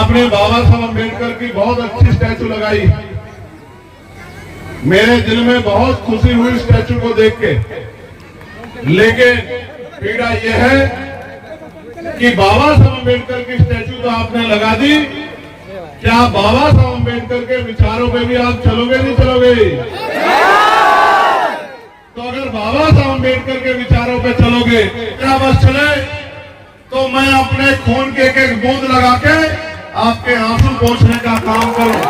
आपने बाबा साहब अम्बेडकर की बहुत अच्छी स्टैचू लगाई। मेरे दिल में बहुत खुशी हुई स्टैचू को देख के, लेकिन पीड़ा यह है कि बाबा साहब अम्बेडकर की स्टैचू तो आपने लगा दी, क्या बाबा साहब अम्बेडकर के विचारों पे भी आप चलोगे नहीं चलोगे? तो अगर बाबा साहब अम्बेडकर के विचारों पे चलोगे, क्या बस चले तो मैं अपने खून के एक बूंद लगा के आपके आंसू पोंछने का काम करूं,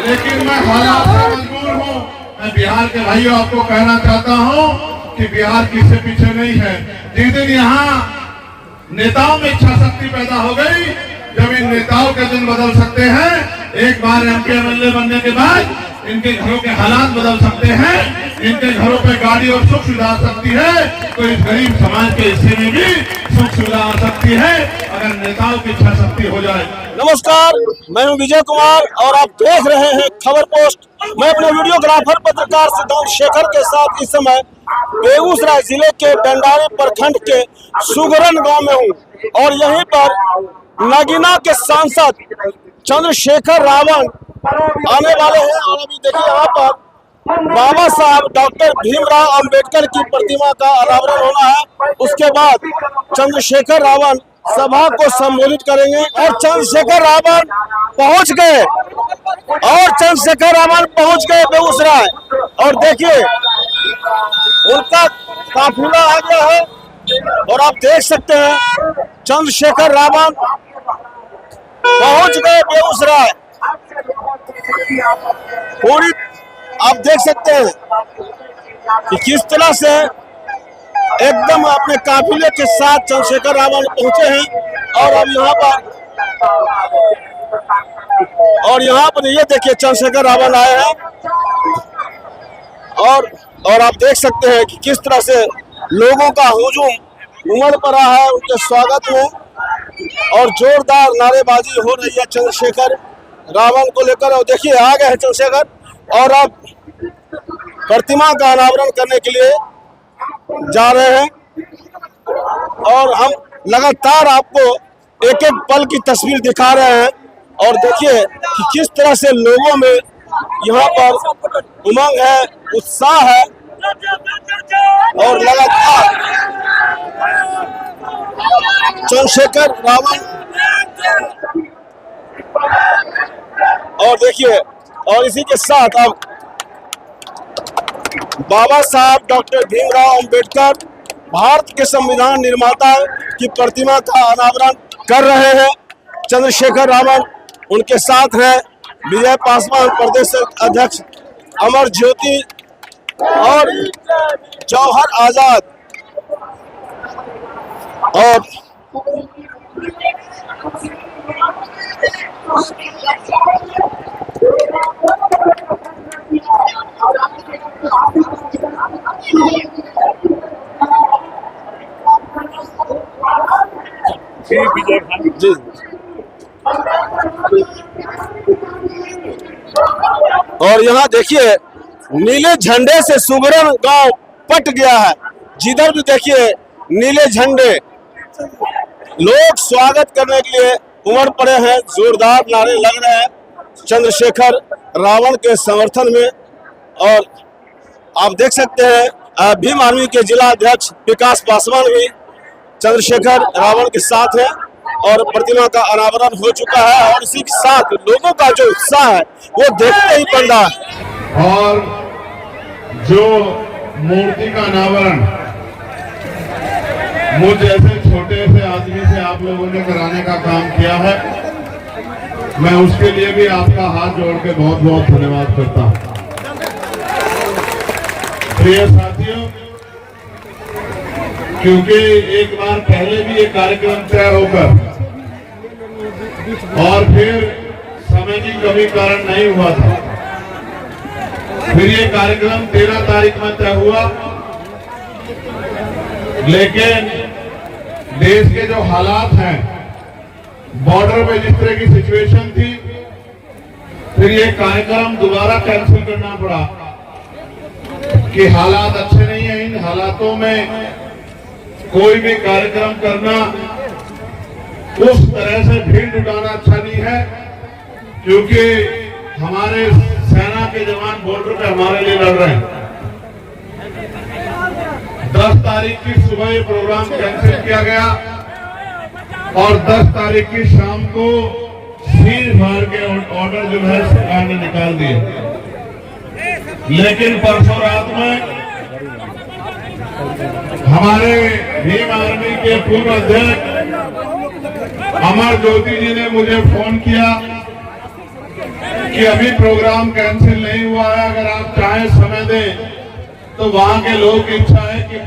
लेकिन मैं हालात से मजबूर हूं। मैं बिहार के भाइयों आपको कहना चाहता हूं कि बिहार किसी पीछे नहीं है। जिस दिन यहाँ नेताओं में इच्छा शक्ति पैदा हो गई, जब इन नेताओं के दिन बदल सकते हैं, एक बार एमपी एमएलए बनने के बाद इनके घरों के हालात बदल सकते हैं, इनके घरों पे गाड़ी और सुख सुविधा आ सकती है, तो इस गरीब समाज के हिस्से में भी सुख सुविधा आ सकती है अगर नेताओं की इच्छा शक्ति हो जाए। नमस्कार, मैं हूं विजय कुमार और आप देख रहे हैं खबर पोस्ट। मैं अपने वीडियोग्राफर पत्रकार सिद्धांत शेखर के साथ इस समय बेगूसराय जिले के डंडारी प्रखंड के सुगरन गांव में हूं और यहीं पर नगीना के सांसद चंद्रशेखर रावण आने वाले हैं। और अभी देखिए यहाँ पर बाबा साहब डॉक्टर भीमराव अंबेडकर की प्रतिमा का अनावरण होना है। उसके बाद चंद्रशेखर रावण सभा को संबोधित करेंगे और चंद्रशेखर रावण पहुंच गए बेगूसराय। और देखिए उनका काफिला आ गया है और आप देख सकते हैं चंद्रशेखर रावण पहुंच गए बेगूसराय। पूरी आप देख सकते हैं कि किस तरह से एकदम अपने काफिले के साथ चंद्रशेखर रावण पहुंचे हैं। और यहाँ पर ये देखिए चंद्रशेखर रावण आए हैं और आप देख सकते हैं कि किस तरह से लोगों का हुजूम उमड़ पड़ा है उनके स्वागत में और जोरदार नारेबाजी हो रही है चंद्रशेखर रावण को लेकर। और देखिए आ गए हैं चंद्रशेखर और अब प्रतिमा का अनावरण करने के लिए जा रहे हैं और हम लगातार आपको एक एक पल की तस्वीर दिखा रहे हैं। और देखिए कि किस तरह से लोगों में यहाँ पर उमंग है, उत्साह है और लगातार चंद्रशेखर रावण और देखिए और इसी के साथ अब बाबा साहब डॉक्टर भीमराव अंबेडकर भारत के संविधान निर्माता की प्रतिमा का अनावरण कर रहे हैं। चंद्रशेखर रावण उनके साथ हैं, विजय पासवान प्रदेश अध्यक्ष, अमर ज्योति और जौहर आजाद। और जी और यहाँ देखिए नीले झंडे से सुगरन गांव पट गया है। जिधर भी देखिए नीले झंडे, लोग स्वागत करने के लिए उमड़ पड़े हैं, जोरदार नारे लग रहे हैं चंद्रशेखर रावण के समर्थन में। और आप देख सकते हैं भीम आर्मी के जिला अध्यक्ष विकास पासवान भी चंद्रशेखर रावण के साथ है और प्रतिमा का अनावरण हो चुका है। और इसी के साथ लोगों का जो उत्साह है वो देखते ही बन रहा है। और जो मूर्ति का अनावरण मुझ जैसे छोटे से आदमी से आप लोगों ने कराने का काम किया है, मैं उसके लिए भी आपका हाथ जोड़ के बहुत बहुत धन्यवाद करता हूं। प्रिय साथियों, क्योंकि एक बार पहले भी ये कार्यक्रम तय होकर और फिर समय की कमी कारण नहीं हुआ था, फिर ये कार्यक्रम 13 तारीख में तय हुआ, लेकिन देश के जो हालात हैं, बॉर्डर पे जिस तरह की सिचुएशन थी, फिर ये कार्यक्रम दोबारा कैंसिल करना पड़ा कि हालात अच्छे नहीं है। इन हालातों में कोई भी कार्यक्रम करना उस तरह से भीड़ जुटाना अच्छा नहीं है, क्योंकि हमारे सेना के जवान बॉर्डर पे हमारे लिए लड़ रहे हैं। 10 तारीख की सुबह ये प्रोग्राम कैंसिल किया गया और 10 तारीख की शाम को सीज फायर के ऑर्डर जो है सरकार ने निकाल दिए। लेकिन परसों रात में हमारे भीम आर्मी के पूर्व अध्यक्ष अमर ज्योति जी ने मुझे फोन किया कि अभी प्रोग्राम कैंसिल नहीं हुआ है, अगर आप चाहें समय दें तो वहां के लोगों की इच्छा है कि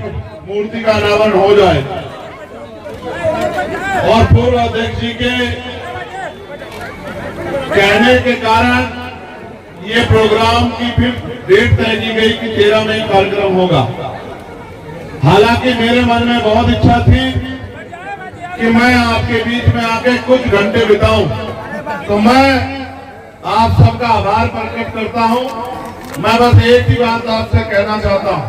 मूर्ति का अनावरण हो जाए। और पूर्व अध्यक्ष जी के कहने के कारण ये प्रोग्राम की फिर डेट तय की गई कि 13 मई कार्यक्रम होगा। हालांकि मेरे मन में बहुत इच्छा थी कि मैं आपके बीच में आके कुछ घंटे बिताऊं, तो मैं आप सबका आभार प्रकट करता हूं। मैं बस एक ही बात आपसे कहना चाहता हूं,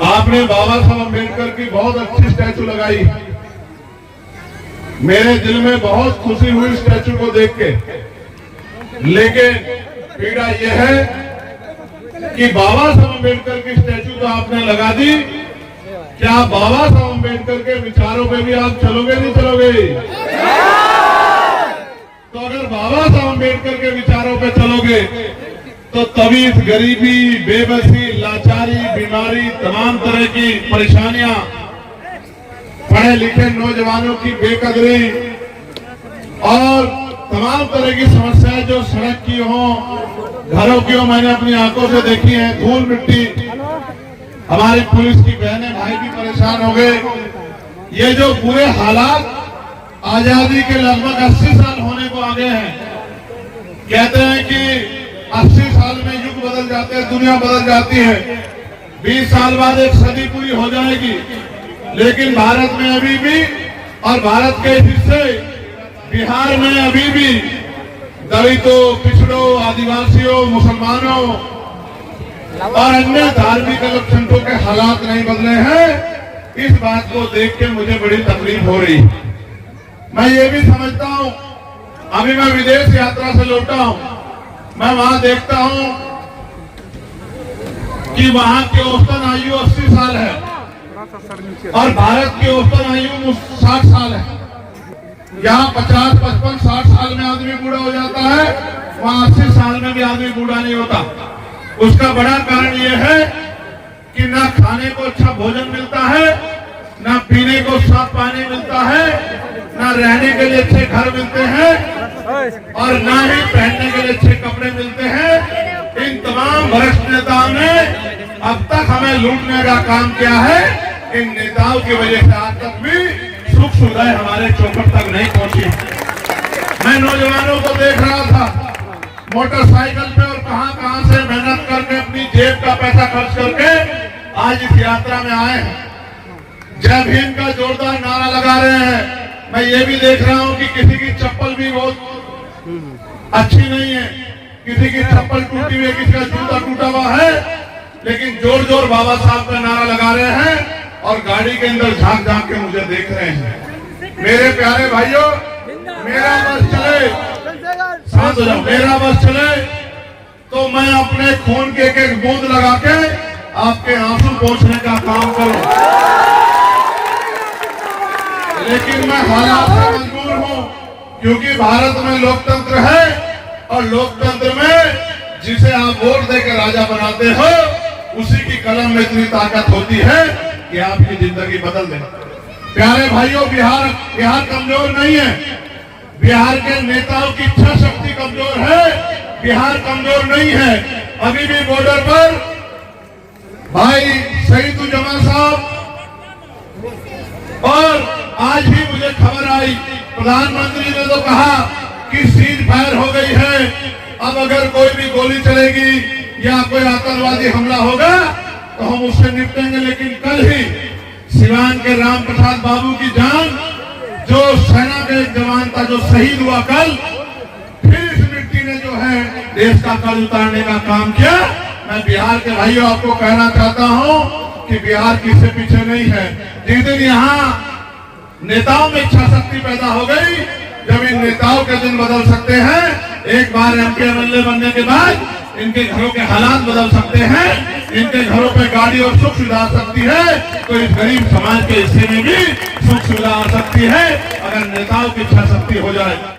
आपने बाबा साहब अम्बेडकर की बहुत अच्छी स्टैचू लगाई। मेरे दिल में बहुत खुशी हुई स्टैचू को देख के, लेकिन पीड़ा यह है कि बाबा साहब अम्बेडकर की स्टैचू तो आपने लगा दी, क्या बाबा साहब अम्बेडकर के विचारों पे भी आप चलोगे नहीं चलोगे? तो अगर बाबा साहब अम्बेडकर के विचारों पे चलोगे तो तभी इस गरीबी, बेबसी, लाचारी, बीमारी, तमाम तरह की परेशानियां, पढ़े लिखे नौजवानों की बेकदरी और तमाम तरह की समस्याएं जो सड़क की हो, घरों की हो, मैंने अपनी आंखों से देखी है। धूल मिट्टी, हमारी पुलिस की बहनें भाई भी परेशान हो गए। ये जो बुरे हालात आजादी के लगभग 80 साल होने को आ गए हैं। कहते हैं कि 80 साल में युग बदल जाते हैं, दुनिया बदल जाती है, 20 साल बाद एक सदी पूरी हो जाएगी, लेकिन भारत में अभी भी और भारत के हिस्से बिहार में अभी भी दलितों, पिछड़ों, आदिवासियों, मुसलमानों और अन्य धार्मिक अल्पसंख्यकों के हालात नहीं बदले हैं। इस बात को देख के मुझे बड़ी तकलीफ हो रही। मैं ये भी समझता हूं, अभी मैं विदेश यात्रा से लौटा हूं, मैं वहां देखता हूं कि वहां की औसतन आयु 80 साल है और भारत की औसतन आयु 60 साल है। यहाँ 50, 55, 60 साल में आदमी बूढ़ा हो जाता है, वहां 80 साल में भी आदमी बूढ़ा नहीं होता। उसका बड़ा कारण यह है कि ना खाने को अच्छा भोजन मिलता है, ना पीने को साफ पानी मिलता है, ना रहने के लिए अच्छे घर मिलते हैं और ना ही पहनने के लिए अच्छे कपड़े मिलते हैं। इन तमाम भ्रष्ट नेताओं ने अब तक हमें लूटने का काम किया है। इन नेताओं की वजह से आज तक भी सुख सुविधाएं हमारे चौखट तक नहीं पहुंची। मैं नौजवानों को देख रहा था मोटरसाइकिल पे और कहां से मेहनत करके अपनी जेब का पैसा खर्च करके आज इस यात्रा में आए हैं। जय भीम का जोरदार नारा लगा रहे हैं। मैं ये भी देख रहा हूं कि किसी की चप्पल भी बहुत अच्छी नहीं है, किसी की चप्पल टूटी हुई है, किसी का जूता टूटा हुआ है, लेकिन जोर जोर बाबा साहब का नारा लगा रहे हैं और गाड़ी के अंदर झांक झांक के मुझे देख रहे हैं। मेरे प्यारे भाइयों, मेरा बस चले, शांत हो जाओ, मेरा बस चले तो मैं अपने खून के एक एक बूंद लगा के आपके आंसू पोंछने का काम करूं, लेकिन मैं हालात से मजबूर हूं, क्योंकि भारत में लोकतंत्र है और लोकतंत्र में जिसे आप वोट देकर राजा बनाते हो उसी की कलम में इतनी ताकत होती है कि आपकी जिंदगी बदल दे। प्यारे भाइयों, बिहार कमजोर नहीं है, बिहार के नेताओं की इच्छा शक्ति कमजोर है, बिहार कमजोर नहीं है। अभी भी बॉर्डर पर भाई शहीदुज्जमान साहब, और आज भी मुझे खबर आई, प्रधानमंत्री ने तो कहा कि सीज फायर हो गई है, अब अगर कोई भी गोली चलेगी या कोई आतंकवादी हमला होगा तो हम उससे निपटेंगे। लेकिन कल ही सिवान के राम प्रसाद बाबू की जान, जो सेना के एक जवान था जो शहीद हुआ कल, फिर इस मिट्टी ने जो है देश का कर्ज उतारने का काम किया। मैं बिहार के भाइयों आपको कहना चाहता हूं कि बिहार किसी पीछे नहीं है। जिस दिन यहाँ नेताओं में इच्छा शक्ति पैदा हो गई। जब इन नेताओं के दिन बदल सकते हैं, एक बार एमपी एमएलए बनने के बाद इनके घरों के हालात बदल सकते हैं, इनके घरों पे गाड़ी और सुख सुविधा आ सकती है, तो इस गरीब समाज के हिस्से में भी सुख सुविधा आ सकती है अगर नेताओं की इच्छा शक्ति हो जाए।